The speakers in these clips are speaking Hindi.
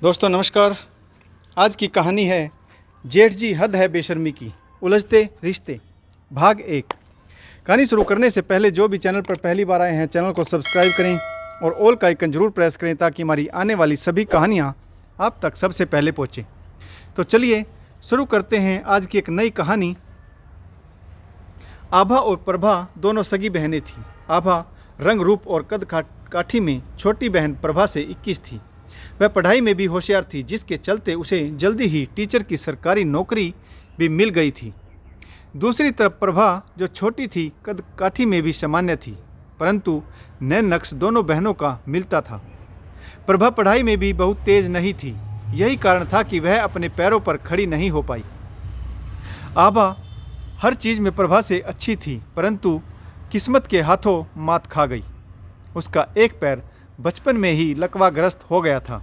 दोस्तों नमस्कार। आज की कहानी है जेठ जी हद है बेशर्मी की, उलझते रिश्ते, भाग 1। कहानी शुरू करने से पहले जो भी चैनल पर पहली बार आए हैं चैनल को सब्सक्राइब करें और ऑल का आइकन जरूर प्रेस करें ताकि हमारी आने वाली सभी कहानियाँ आप तक सबसे पहले पहुँचें। तो चलिए शुरू करते हैं आज की एक नई कहानी। आभा और प्रभा दोनों सगी बहनें थीं। आभा रंग रूप और कद काठी में छोटी बहन प्रभा से 21 थी। वह पढ़ाई में भी होशियार थी, जिसके चलते उसे जल्दी ही टीचर की सरकारी नौकरी भी मिल गई थी। दूसरी तरफ प्रभा जो छोटी थी, कद काठी में भी सामान्य थी, परंतु नैन नक्श दोनों बहनों का मिलता था। प्रभा पढ़ाई में भी बहुत तेज नहीं थी, यही कारण था कि वह अपने पैरों पर खड़ी नहीं हो पाई। आभा हर चीज़ में प्रभा से अच्छी थी, परंतु किस्मत के हाथों मात खा गई। उसका एक पैर बचपन में ही लकवाग्रस्त हो गया था।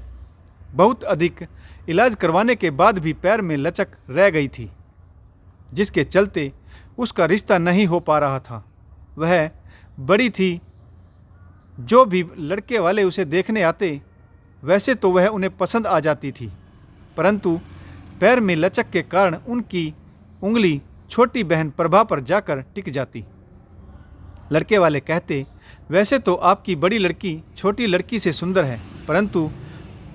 बहुत अधिक इलाज करवाने के बाद भी पैर में लचक रह गई थी, जिसके चलते उसका रिश्ता नहीं हो पा रहा था। वह बड़ी थी, जो भी लड़के वाले उसे देखने आते वैसे तो वह उन्हें पसंद आ जाती थी, परंतु पैर में लचक के कारण उनकी उंगली छोटी बहन प्रभा पर जाकर टिक जाती। लड़के वाले कहते, वैसे तो आपकी बड़ी लड़की छोटी लड़की से सुंदर है, परंतु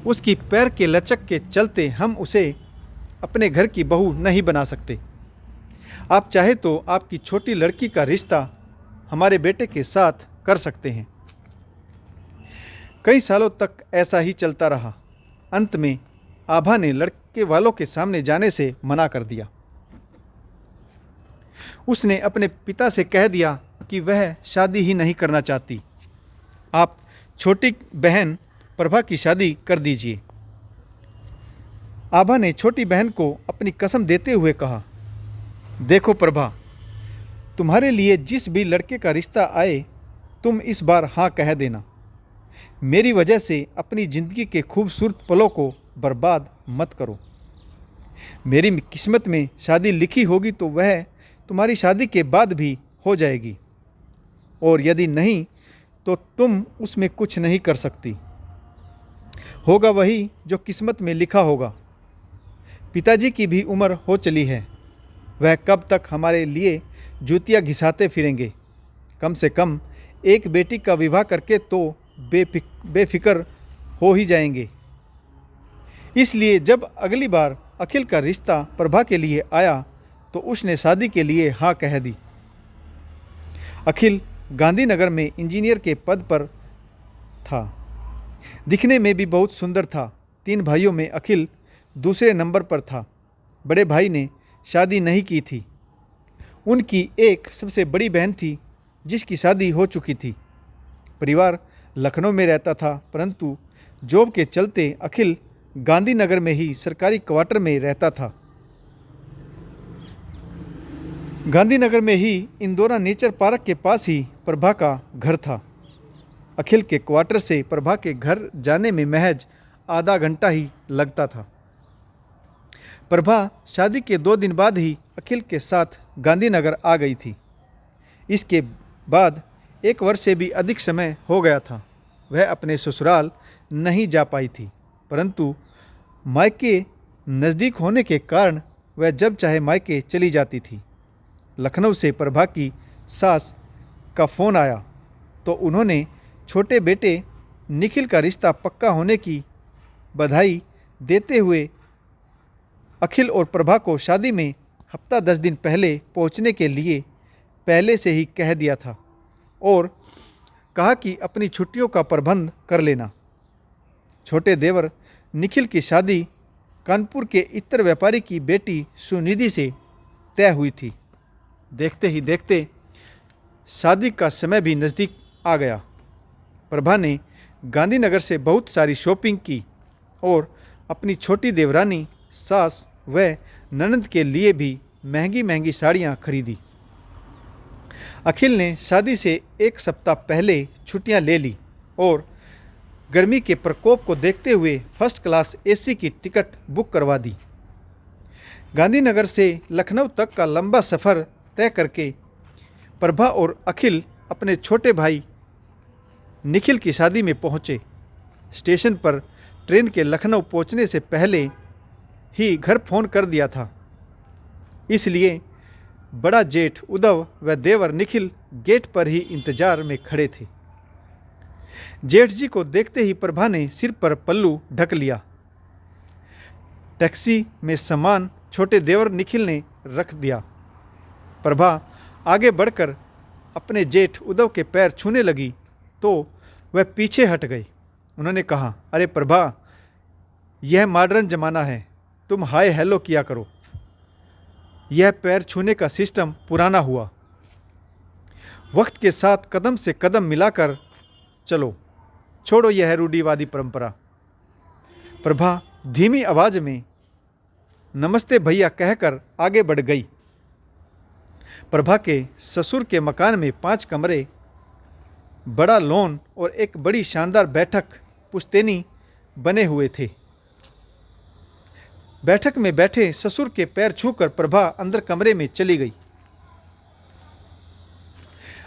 उसकी पैर के लचक के चलते हम उसे अपने घर की बहू नहीं बना सकते। आप चाहे तो आपकी छोटी लड़की का रिश्ता हमारे बेटे के साथ कर सकते हैं। कई सालों तक ऐसा ही चलता रहा। अंत में आभा ने लड़के वालों के सामने जाने से मना कर दिया। उसने अपने पिता से कह दिया कि वह शादी ही नहीं करना चाहती। आप छोटी बहन प्रभा की शादी कर दीजिए। आभा ने छोटी बहन को अपनी कसम देते हुए कहा, देखो प्रभा, तुम्हारे लिए जिस भी लड़के का रिश्ता आए तुम इस बार हाँ कह देना। मेरी वजह से अपनी ज़िंदगी के खूबसूरत पलों को बर्बाद मत करो। मेरी किस्मत में शादी लिखी होगी तो वह तुम्हारी शादी के बाद भी हो जाएगी, और यदि नहीं तो तुम उसमें कुछ नहीं कर सकती। होगा वही जो किस्मत में लिखा होगा। पिताजी की भी उम्र हो चली है, वह कब तक हमारे लिए जूतियाँ घिसाते फिरेंगे। कम से कम एक बेटी का विवाह करके तो बेफिक्र हो ही जाएंगे। इसलिए जब अगली बार अखिल का रिश्ता प्रभा के लिए आया तो उसने शादी के लिए हाँ कह दी। अखिल गांधीनगर में इंजीनियर के पद पर था। दिखने में भी बहुत सुंदर था। 3 भाइयों में अखिल दूसरे नंबर पर था। बड़े भाई ने शादी नहीं की थी। उनकी एक सबसे बड़ी बहन थी जिसकी शादी हो चुकी थी। परिवार लखनऊ में रहता था, परंतु जॉब के चलते अखिल गांधीनगर में ही सरकारी क्वार्टर में रहता था। गांधीनगर में ही इंदौरा नेचर पार्क के पास ही प्रभा का घर था। अखिल के क्वार्टर से प्रभा के घर जाने में महज आधा घंटा ही लगता था। प्रभा शादी के 2 दिन बाद ही अखिल के साथ गांधीनगर आ गई थी। इसके बाद 1 वर्ष से भी अधिक समय हो गया था। वह अपने ससुराल नहीं जा पाई थी, परंतु मायके नज़दीक होने के कारण वह जब चाहे मायके चली जाती थी। लखनऊ से प्रभा की सास का फ़ोन आया तो उन्होंने छोटे बेटे निखिल का रिश्ता पक्का होने की बधाई देते हुए अखिल और प्रभा को शादी में हफ्ता 10 दिन पहले पहुंचने के लिए पहले से ही कह दिया था और कहा कि अपनी छुट्टियों का प्रबंध कर लेना। छोटे देवर निखिल की शादी कानपुर के इत्र व्यापारी की बेटी सुनिधि से तय हुई थी। देखते ही देखते शादी का समय भी नज़दीक आ गया। प्रभा ने गांधीनगर से बहुत सारी शॉपिंग की और अपनी छोटी देवरानी, सास व ननद के लिए भी महंगी महंगी साड़ियाँ खरीदी। अखिल ने शादी से 1 सप्ताह पहले छुट्टियाँ ले ली और गर्मी के प्रकोप को देखते हुए फर्स्ट क्लास एसी की टिकट बुक करवा दी। गांधीनगर से लखनऊ तक का लंबा सफ़र तय करके प्रभा और अखिल अपने छोटे भाई निखिल की शादी में पहुँचे। स्टेशन पर ट्रेन के लखनऊ पहुंचने से पहले ही घर फोन कर दिया था, इसलिए बड़ा जेठ उद्धव व देवर निखिल गेट पर ही इंतजार में खड़े थे। जेठ जी को देखते ही प्रभा ने सिर पर पल्लू ढक लिया। टैक्सी में सामान छोटे देवर निखिल ने रख दिया। प्रभा आगे बढ़कर अपने जेठ उद्धव के पैर छूने लगी तो वह पीछे हट गई। उन्होंने कहा, अरे प्रभा, यह मॉडर्न ज़माना है, तुम हाय हेलो किया करो। यह पैर छूने का सिस्टम पुराना हुआ। वक्त के साथ कदम से कदम मिलाकर चलो, छोड़ो यह रूढ़िवादी परंपरा। प्रभा धीमी आवाज में नमस्ते भैया कहकर आगे बढ़ गई। प्रभा के ससुर के मकान में 5 कमरे, बड़ा लॉन और एक बड़ी शानदार बैठक पुश्तैनी बने हुए थे। बैठक में बैठे ससुर के पैर छूकर प्रभा अंदर कमरे में चली गई।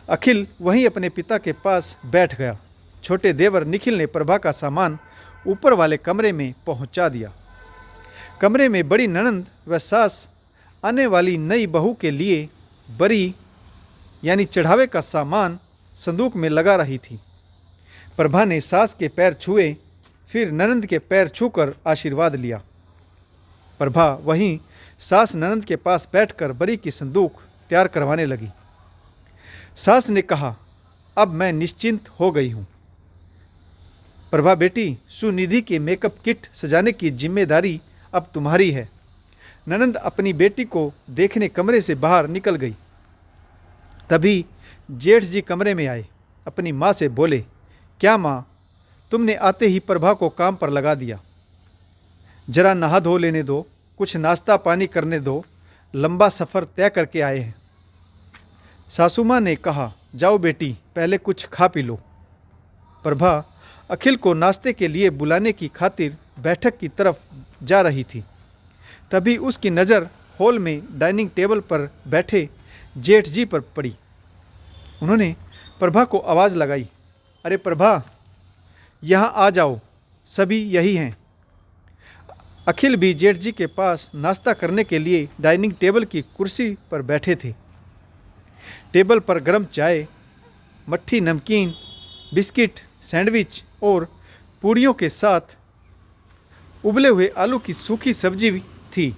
अखिल वहीं अपने पिता के पास बैठ गया। छोटे देवर निखिल ने प्रभा का सामान ऊपर वाले कमरे में पहुंचा दिया। कमरे में बड़ी ननंद व सास आने वाली नई बहू के लिए बरी यानी चढ़ावे का सामान संदूक में लगा रही थी। प्रभा ने सास के पैर छुए, फिर ननंद के पैर छूकर आशीर्वाद लिया। प्रभा वहीं सास ननंद के पास बैठकर बरी की संदूक तैयार करवाने लगी। सास ने कहा, अब मैं निश्चिंत हो गई हूँ। प्रभा बेटी, सुनिधि के मेकअप किट सजाने की जिम्मेदारी अब तुम्हारी है। ननंद अपनी बेटी को देखने कमरे से बाहर निकल गई। तभी जेठ जी कमरे में आए। अपनी माँ से बोले, क्या माँ, तुमने आते ही प्रभा को काम पर लगा दिया। जरा नहा धो लेने दो, कुछ नाश्ता पानी करने दो, लंबा सफ़र तय करके आए हैं। सासू माँ ने कहा, जाओ बेटी, पहले कुछ खा पी लो। प्रभा अखिल को नाश्ते के लिए बुलाने की खातिर बैठक की तरफ जा रही थी। तभी उसकी नज़र हॉल में डाइनिंग टेबल पर बैठे जेठ जी पर पड़ी। उन्होंने प्रभा को आवाज़ लगाई, अरे प्रभा, यहाँ आ जाओ, सभी यही हैं। अखिल भी जेठ जी के पास नाश्ता करने के लिए डाइनिंग टेबल की कुर्सी पर बैठे थे। टेबल पर गर्म चाय, मट्ठी नमकीन, बिस्किट, सैंडविच और पूड़ियों के साथ उबले हुए आलू की सूखी सब्जी भी थी।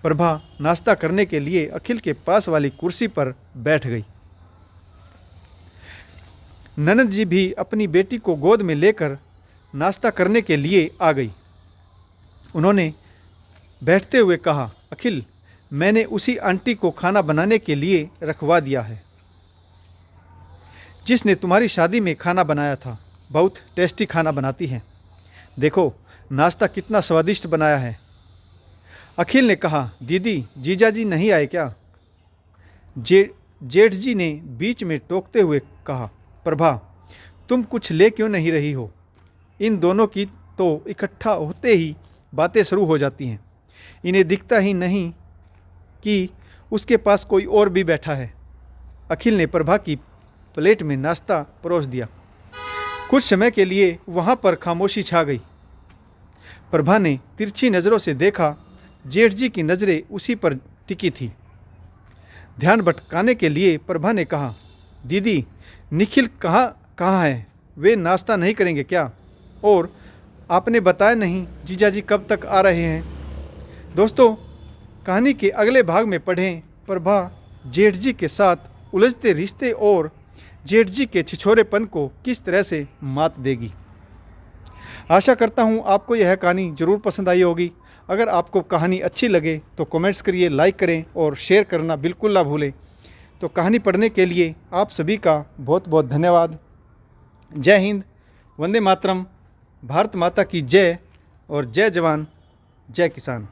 प्रभा नाश्ता करने के लिए अखिल के पास वाली कुर्सी पर बैठ गई। ननद जी भी अपनी बेटी को गोद में लेकर नाश्ता करने के लिए आ गई। उन्होंने बैठते हुए कहा, अखिल, मैंने उसी आंटी को खाना बनाने के लिए रखवा दिया है जिसने तुम्हारी शादी में खाना बनाया था। बहुत टेस्टी खाना बनाती हैं। देखो नाश्ता कितना स्वादिष्ट बनाया है। अखिल ने कहा, दीदी, जीजा जी नहीं आए क्या? जेठ जी ने बीच में टोकते हुए कहा, प्रभा, तुम कुछ ले क्यों नहीं रही हो? इन दोनों की तो इकट्ठा होते ही बातें शुरू हो जाती हैं। इन्हें दिखता ही नहीं कि उसके पास कोई और भी बैठा है। अखिल ने प्रभा की प्लेट में नाश्ता परोस दिया। कुछ समय के लिए वहाँ पर खामोशी छा गई। प्रभा ने तिरछी नज़रों से देखा। जेठ जी की नज़रें उसी पर टिकी थी। ध्यान भटकाने के लिए प्रभा ने कहा, दीदी, निखिल कहाँ है? वे नाश्ता नहीं करेंगे क्या? और आपने बताया नहीं जीजा जी कब तक आ रहे हैं? दोस्तों, कहानी के अगले भाग में पढ़ें प्रभा जेठ जी के साथ उलझते रिश्ते और जेठ जी के छिछोरेपन को किस तरह से मात देगी। आशा करता हूँ आपको यह कहानी ज़रूर पसंद आई होगी। अगर आपको कहानी अच्छी लगे तो कमेंट्स करिए, लाइक करें और शेयर करना बिल्कुल ना भूलें। तो कहानी पढ़ने के लिए आप सभी का बहुत बहुत धन्यवाद। जय हिंद, वंदे मातरम, भारत माता की जय और जय जवान, जय किसान।